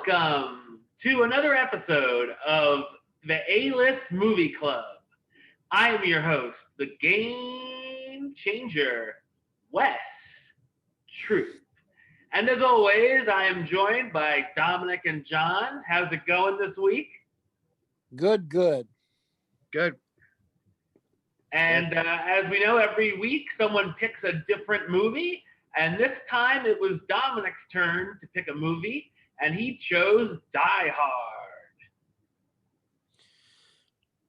Welcome to another episode of the A-List Movie Club. I am your host, the game changer, Wes Truth. And as always, I am joined by Dominic and John. How's it going this week? Good. Good. And as we know, every week someone picks a different movie. And this time it was Dominic's turn to pick a movie, and he chose Die Hard.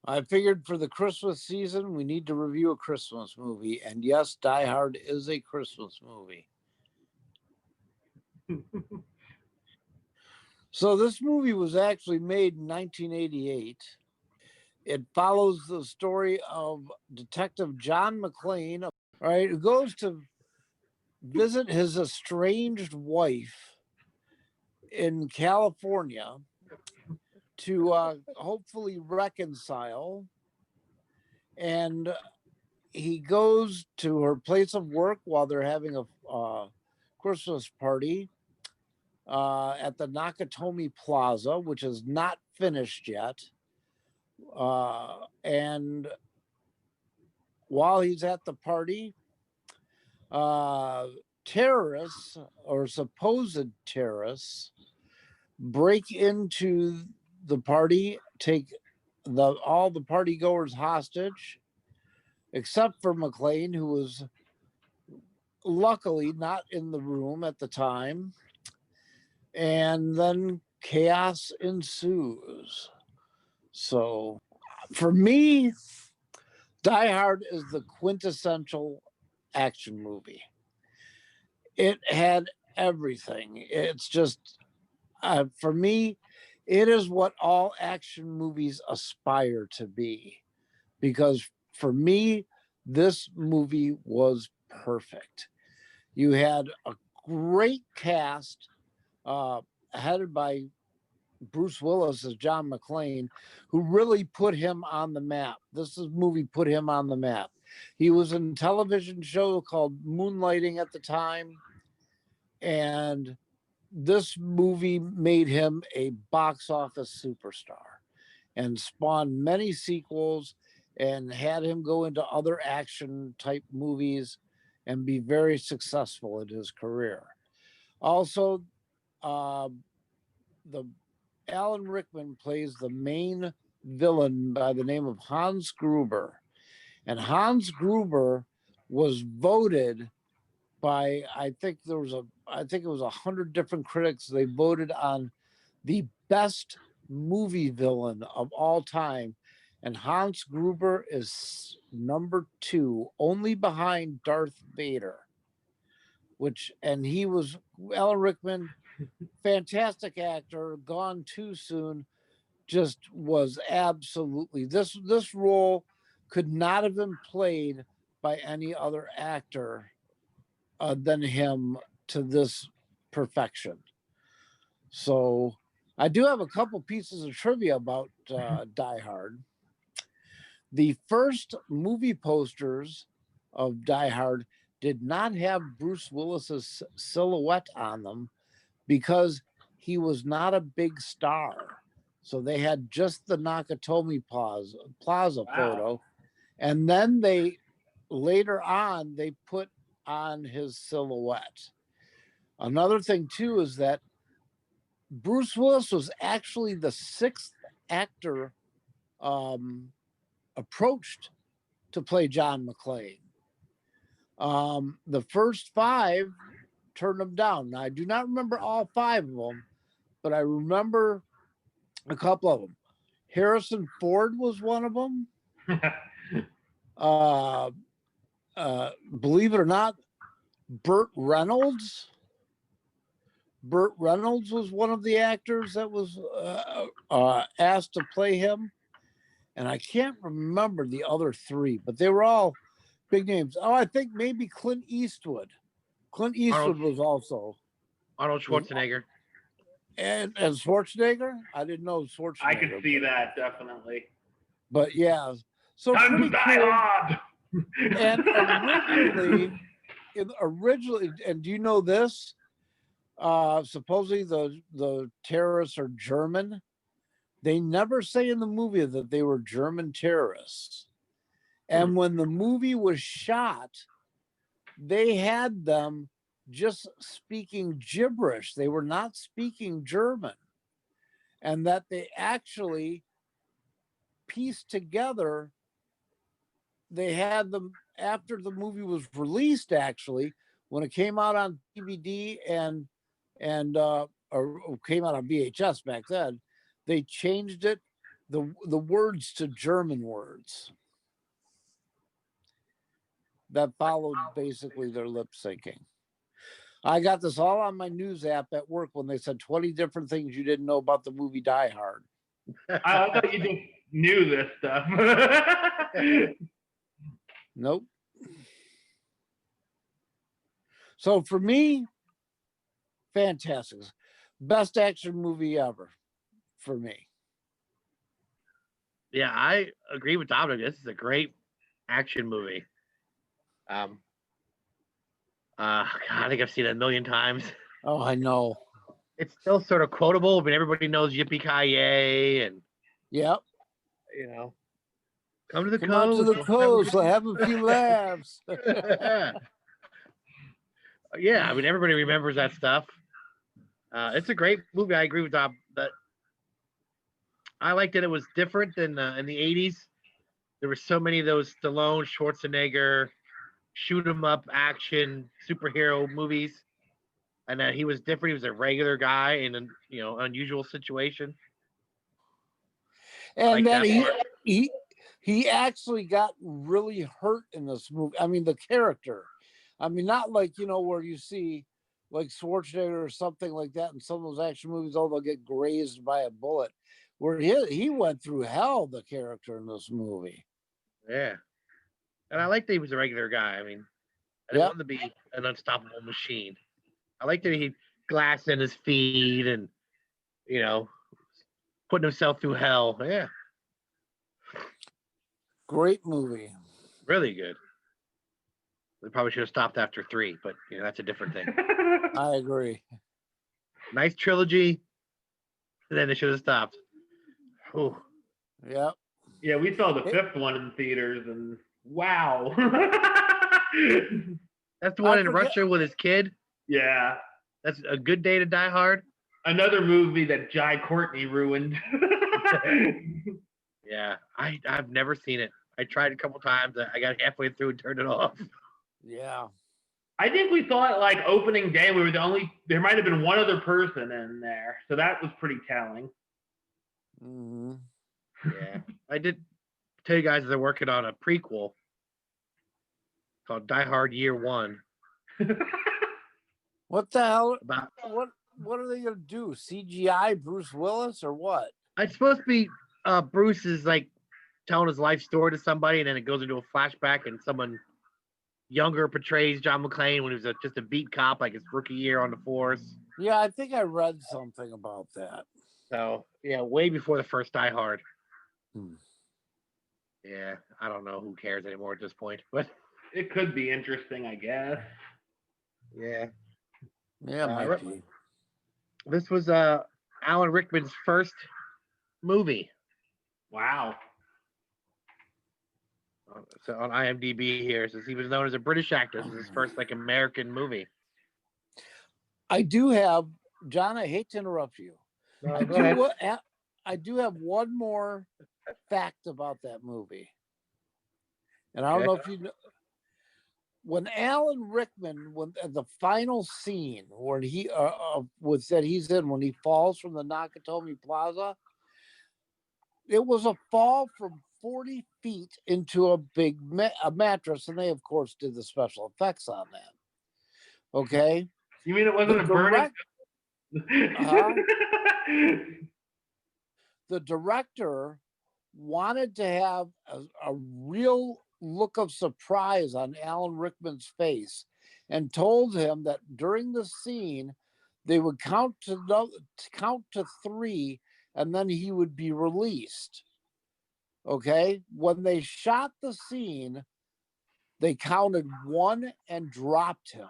I figured for the Christmas season, we need to review a Christmas movie. And yes, Die Hard is a Christmas movie. So this movie was actually made in 1988. It follows the story of Detective John McClane, all right, who goes to visit his estranged wife in California to hopefully reconcile. And he goes to her place of work while they're having a Christmas party at the Nakatomi Plaza, which is not finished yet. And while he's at the party, terrorists or supposed terrorists break into the party, take all the party goers hostage, except for McClane, who was luckily not in the room at the time. And then chaos ensues. So for me, Die Hard is the quintessential action movie. It had everything. It's just, for me, it is what all action movies aspire to be. Because for me, this movie was perfect. You had a great cast headed by Bruce Willis as John McClane, who really put him on the map. This movie put him on the map. He was in a television show called Moonlighting at the time, and this movie made him a box office superstar and spawned many sequels and had him go into other action type movies and be very successful in his career. Also, Alan Rickman plays the main villain by the name of Hans Gruber. And Hans Gruber was voted by, I think it was 100 different critics. They voted on the best movie villain of all time. And Hans Gruber is number 2, only behind Darth Vader. And he was Alan Rickman, fantastic actor, gone too soon, just was absolutely, this role could not have been played by any other actor than him to this perfection. So I do have a couple pieces of trivia about Die Hard. The first movie posters of Die Hard did not have Bruce Willis's silhouette on them because he was not a big star. So they had just the Nakatomi Plaza photo. And then later on, they put on his silhouette. Another thing too is that Bruce Willis was actually the 6th actor approached to play John McClane. The first 5 turned him down. Now, I do not remember all 5 of them, but I remember a couple of them. Harrison Ford was one of them. Believe it or not, Burt Reynolds was one of the actors that was asked to play him. And I can't remember the other 3, but they were all big names. Oh, I think maybe Clint Eastwood. Clint Eastwood was also. Arnold Schwarzenegger. And Schwarzenegger? I didn't know Schwarzenegger. I could see that, definitely. But yeah. So time to Die Hard! And originally, and do you know this? Supposedly the terrorists are German. They never say in the movie that they were German terrorists. And when the movie was shot, they had them just speaking gibberish. They were not speaking German. And that they actually pieced together, they had them after the movie was released, actually, when it came out on DVD and or came out on VHS back then, they changed it, the words to German words that followed basically their lip syncing. I got this all on my news app at work when they said 20 different things you didn't know about the movie Die Hard. I thought you just knew this stuff. Nope. So for me, fantastic. Best action movie ever for me. Yeah, I agree with Dominic. This is a great action movie. God, I think I've seen it a million times. Oh, I know. It's still sort of quotable, but everybody knows Yippee Ki Yay, and Yep. you know, come to the Come coast. out to the coast. We'll have a few laughs. Yeah, I mean everybody remembers that stuff. It's a great movie. I agree with Dom. That I liked it. It was different than in the '80s. There were so many of those Stallone, Schwarzenegger, shoot 'em up action superhero movies, and he was different. He was a regular guy in an unusual situation. And then that he actually got really hurt in this movie. I mean, the character. I mean, not like, where you see like Schwarzenegger or something like that in some of those action movies, they'll get grazed by a bullet. Where he went through hell, the character in this movie. Yeah. And I like that he was a regular guy. I mean, I didn't want him to be an unstoppable machine. I like that he had glass in his feet and, putting himself through hell. Yeah. Great movie. Really good. We probably should have stopped after 3, but that's a different thing. I agree. Nice trilogy. And then they should have stopped. Ooh. Yep. Yeah, we saw the 5th one in theaters, and wow. That's the one in Russia with his kid? Yeah. That's A Good Day to Die Hard? Another movie that Jai Courtney ruined. Yeah, I've never seen it. I tried a couple times. I got halfway through and turned it off. Yeah. I think we saw it like opening day. We were there might have been one other person in there. So that was pretty telling. Mm-hmm. Yeah. I did tell you guys they're working on a prequel called Die Hard Year One. What the hell? What are they gonna do? CGI Bruce Willis or what? It's supposed to be Bruce is like telling his life story to somebody, and then it goes into a flashback, and someone younger portrays John McClane when he was just a beat cop, like his rookie year on the force. Yeah, I think I read something about that. So yeah, way before the first Die Hard. Yeah, I don't know who cares anymore at this point, but it could be interesting, I guess. Yeah. Yeah, might be. This was Alan Rickman's first movie. Wow. So on IMDb here, says he was known as a British actor. This is his first American movie. I do have, John, I hate to interrupt you. No, I do have one more fact about that movie. And I don't know if you know, when Alan Rickman, when the final scene where he that he's in when he falls from the Nakatomi Plaza, it was a fall from 40 feet into a big mattress, and they of course did the special effects on that. Okay. You mean it wasn't a burning? The director wanted to have a real look of surprise on Alan Rickman's face and told him that during the scene they would count to 3 and then he would be released. Okay, when they shot the scene they counted 1 and dropped him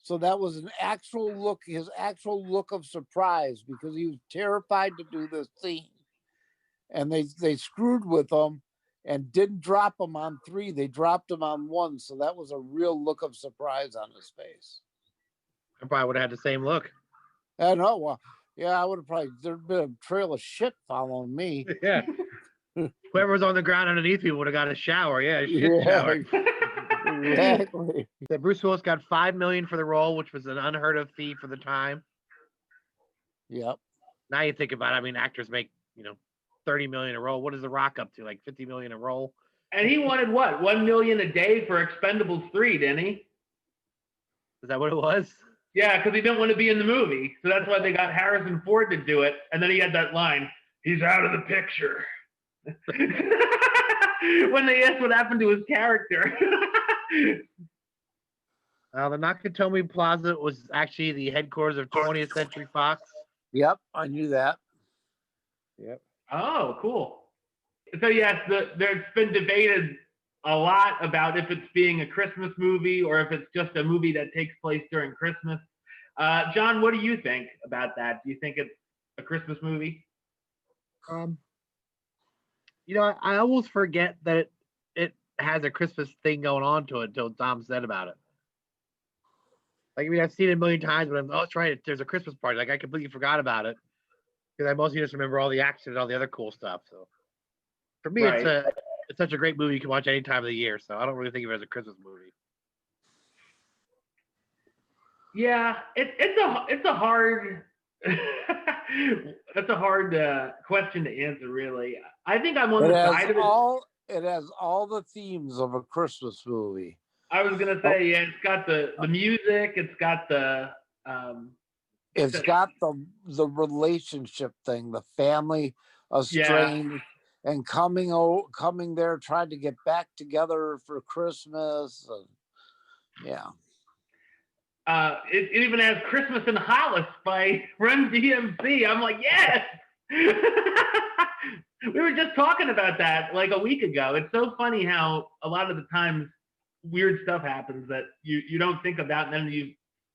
So that was an actual look, his actual look of surprise, because he was terrified to do this scene. And they screwed with him and didn't drop him on 3. They dropped him on 1. So that was a real look of surprise on his face. I probably would have had the same look. I know. Well, yeah, I would have probably, there'd been a trail of shit following me. Yeah. Whoever was on the ground underneath me would have got a shower. Yeah, a shit shower. Exactly. That Bruce Willis got $5 million for the role, which was an unheard of feat for the time. Yep. Now you think about it, I mean, actors make, $30 million a role. What is The Rock up to? Like $50 million a role? And he wanted what? $1 million a day for Expendables 3, didn't he? Is that what it was? Yeah, because he didn't want to be in the movie. So that's why they got Harrison Ford to do it. And then he had that line, he's out of the picture. When they asked what happened to his character. The Nakatomi Plaza was actually the headquarters of 20th Century Fox. Yep, I knew that. Yep. Oh, cool. So yes, there's been debated a lot about if it's being a Christmas movie or if it's just a movie that takes place during Christmas. John, what do you think about that? Do you think it's a Christmas movie? I almost forget that it has a Christmas thing going on to it until Tom said about it. Like, I mean, I've seen it a million times, but that's right. There's a Christmas party. Like, I completely forgot about it because I mostly just remember all the action and all the other cool stuff. So for me, Right. it's such a great movie you can watch any time of the year. So I don't really think of it as a Christmas movie. Yeah, it's a hard that's a hard question to answer, really. I think I'm on the side of it. It has all the themes of a Christmas movie. I was gonna say, yeah, it's got the music, it's got the it's got the relationship thing, the family estranged and coming there, trying to get back together for Christmas. Yeah. It even has Christmas in Hollis by Run DMC. I'm like, yes. We were just talking about that like a week ago. It's so funny how a lot of the times weird stuff happens that you don't think about, and then you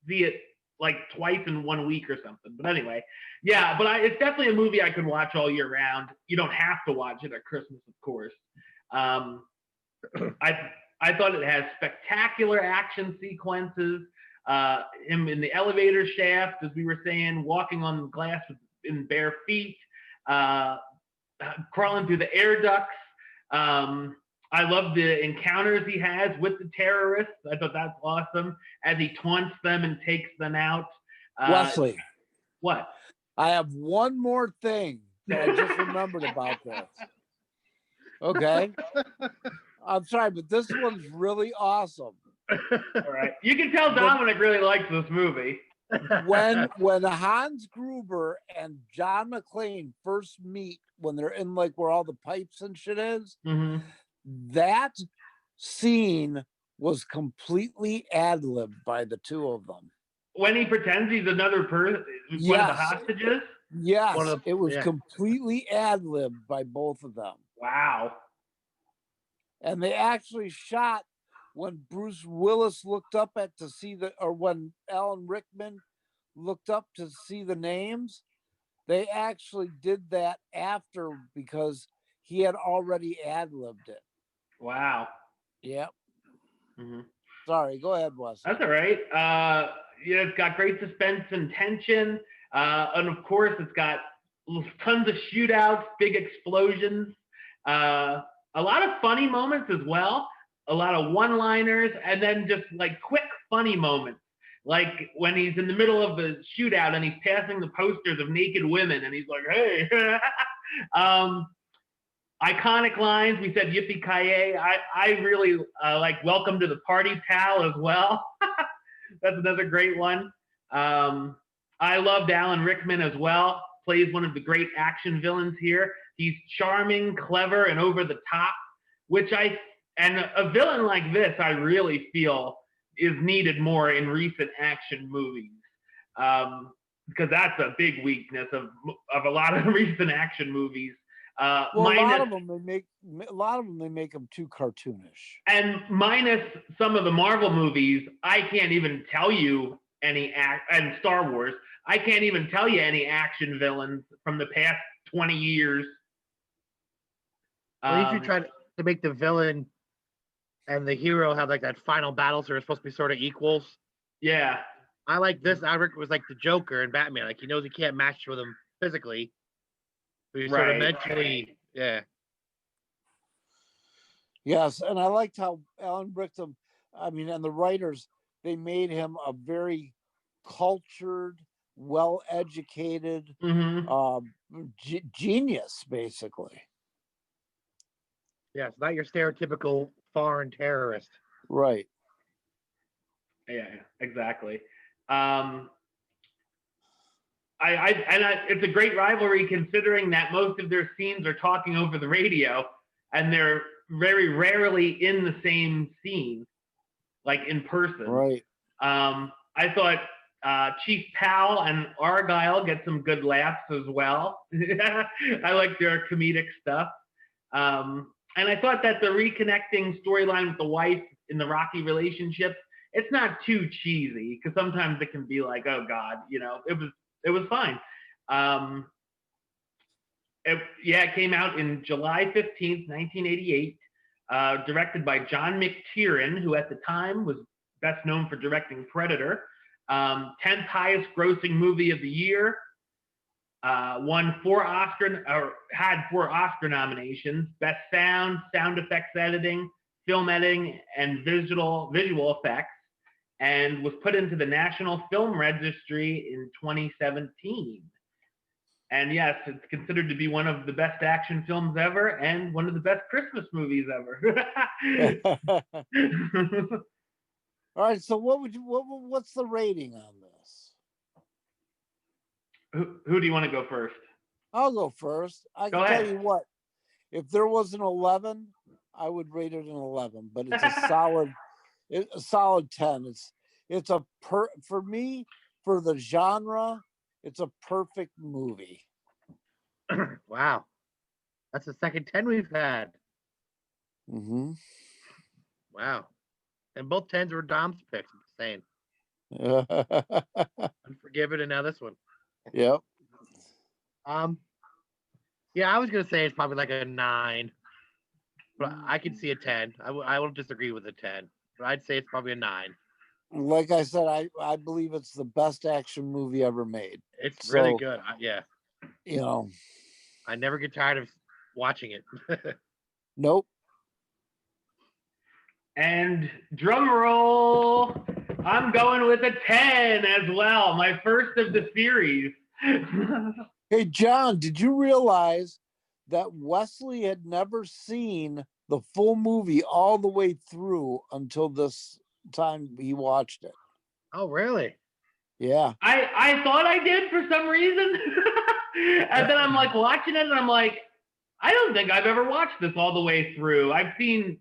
see it like twice in 1 week or something. But anyway, yeah, but it's definitely a movie I could watch all year round. You don't have to watch it at Christmas, of course. I thought it has spectacular action sequences. Him in the elevator shaft, as we were saying, walking on glass in bare feet, crawling through the air ducts. I love the encounters he has with the terrorists. I thought that's awesome as he taunts them and takes them out. Wesley, what? I have one more thing that I just remembered about this. Okay. I'm sorry, but this one's really awesome. All right. You can tell Dominic really likes this movie. When Hans Gruber and John McClane first meet, when they're in like where all the pipes and shit is, that scene was completely ad-libbed by the two of them. When he pretends he's another person, one of the hostages? Yes, it was completely ad-libbed by both of them. Wow. And they actually shot when Bruce Willis looked up when Alan Rickman looked up to see the names, they actually did that after because he had already ad-libbed it. Wow. Yep. Sorry, go ahead, Wes. That's all right. It's got great suspense and tension. And of course, it's got tons of shootouts, big explosions, a lot of funny moments as well. A lot of one-liners, and then just like quick funny moments, like when he's in the middle of the shootout and he's passing the posters of naked women, and he's like, "Hey!" Iconic lines. We said "Yippee-ki-yay." I really like "Welcome to the Party, Pal" as well. That's another great one. I loved Alan Rickman as well. Plays one of the great action villains here. He's charming, clever, and over the top, and a villain like this, I really feel, is needed more in recent action movies, because that's a big weakness of a lot of recent action movies. A lot of them they make them too cartoonish. And minus some of the Marvel movies, I can't even tell you and Star Wars, I can't even tell you any action villains from the past 20 years. Well, you should try to make the villain and the hero have like that final battle, so they're supposed to be sort of equals. Yeah. I like this. Albert was like the Joker in Batman. Like he knows he can't match with him physically, but he's sort of mentally, yeah. Yes, and I liked how Alan Rickman, and the writers, they made him a very cultured, well-educated genius, basically. Yes, not your stereotypical foreign terrorist. Right. Yeah, exactly. It's a great rivalry considering that most of their scenes are talking over the radio, and they're very rarely in the same scene, like in person. Right. I thought Chief Powell and Argyle get some good laughs as well. I like their comedic stuff. And I thought that the reconnecting storyline with the wife in the Rocky relationship, it's not too cheesy, because sometimes it can be like, oh God, it was fine. It came out in July 15th, 1988, directed by John McTiernan, who at the time was best known for directing Predator, 10th highest grossing movie of the year, had 4 Oscar nominations: Best Sound, Sound Effects Editing, Film Editing, and Visual Effects, and was put into the National Film Registry in 2017. And yes, it's considered to be one of the best action films ever and one of the best Christmas movies ever. All right, so what's the rating on this? Who do you want to go first? I'll go first. I can tell you what, if there was an 11, I would rate it an 11, but it's a solid 10. For me, for the genre, it's a perfect movie. Wow. That's the second 10 we've had. Mm-hmm. Wow. And both 10s were Dom's picks, I'm saying. Unforgiven, and now this one. Yep. Yeah, I was gonna say it's probably like a 9, but I can see a 10. I will disagree with a 10, but I'd say it's probably a 9. Like I said, I believe it's the best action movie ever made. It's really good. Yeah. I never get tired of watching it. Nope. And drum roll, I'm going with a 10 as well. My first of the series. Hey, John, did you realize that Wesley had never seen the full movie all the way through until this time he watched it? Oh, really? Yeah. I thought I did for some reason. And then I'm like watching it and I'm like, I don't think I've ever watched this all the way through. I've seen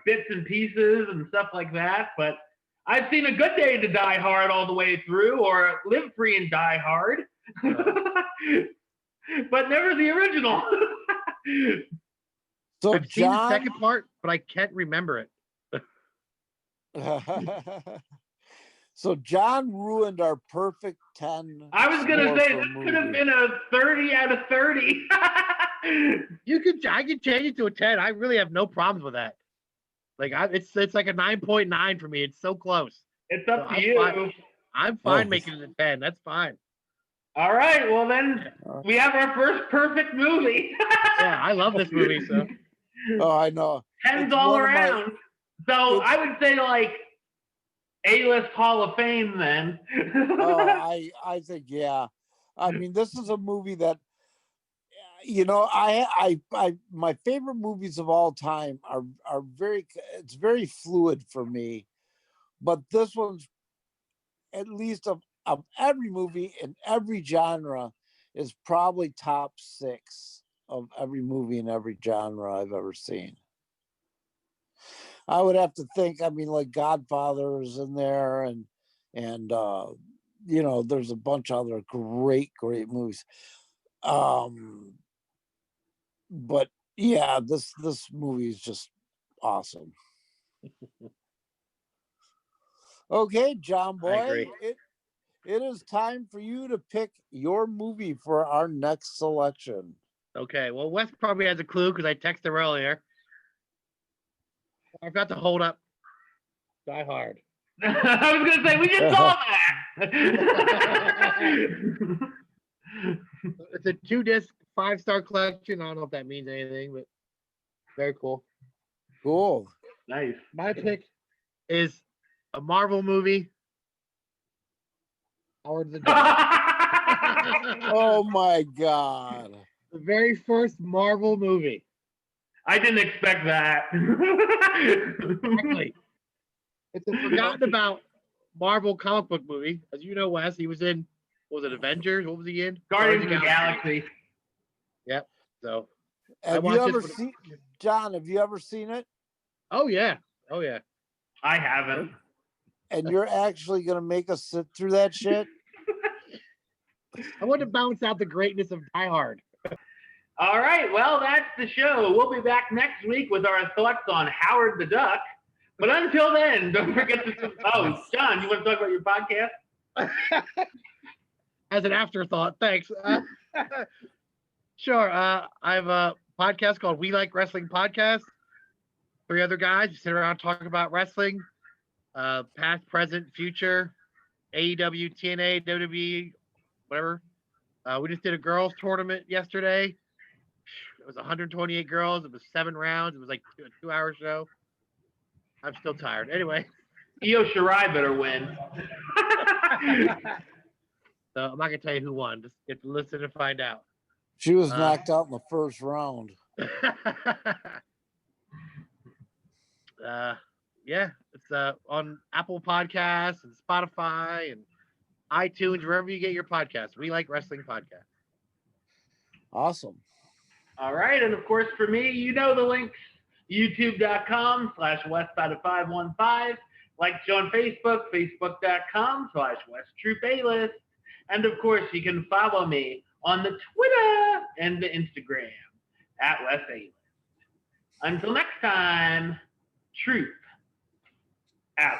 bits and pieces and stuff like that, but I've seen A Good Day to Die Hard all the way through, or Live Free and Die Hard. But never the original. So I've seen the second part, but I can't remember it. So John ruined our perfect 10. I was gonna say this could have been a 30 out of 30. I can change it to a 10. I really have no problems with that. Like it's like a 9.9 for me. It's so close. It's up to you. I'm fine making it a 10. That's fine. All right. Well, then we have our first perfect movie. Yeah, I love this movie. So. Oh, I know. 10s all around. So I would say like A-list Hall of Fame then. I think, yeah. I mean, this is a movie that, my favorite movies of all time are it's very fluid for me, but this one's, at least of every movie in every genre, is probably top 6 of every movie in every genre I've ever seen. I would have to think, like Godfather is in there, and there's a bunch of other great movies. But yeah, this movie is just awesome. Okay, John Boy, it is time for you to pick your movie for our next selection. Okay, well, Wes probably has a clue because I texted him earlier. I've got to hold up Die Hard. I was gonna say we just saw that. It's a 2-disc, 5-star collection. I don't know if that means anything, but very cool. Cool. Nice. My pick is a Marvel movie. Howard the Duck. Oh my God. The very first Marvel movie. I didn't expect that. Exactly. It's a forgotten about Marvel comic book movie. As you know, Wes, he was in, what was it, Avengers? What was he in? Guardians of the Galaxy. Yep. So Have you ever seen John? Have you ever seen it? Oh yeah. Oh yeah. I haven't. And you're actually gonna make us sit through that shit? I want to bounce out the greatness of Die Hard. All right, well, that's the show. We'll be back next week with our thoughts on Howard the Duck. But until then, don't forget to. Oh, John, you want to talk about your podcast? As an afterthought, thanks. Sure. I have a podcast called We Like Wrestling Podcast. 3 other guys who sit around talking about wrestling, past, present, future, AEW, TNA, WWE, whatever. We just did a girls tournament yesterday. It was 128 girls. It was 7 rounds. It was like a 2-hour show. I'm still tired. Anyway. Io Shirai better win. So I'm not going to tell you who won. Just get to listen and find out. She was knocked out in the first round. Yeah, it's on Apple Podcasts and Spotify and iTunes, wherever you get your podcasts. We Like Wrestling Podcast. Awesome. All right, and of course for me, you know the links, youtube.com/westside515, like on Facebook, facebook.com/westtroupealist, and of course you can follow me on the Twitter and the Instagram @WesAlist. Until next time, Troop out.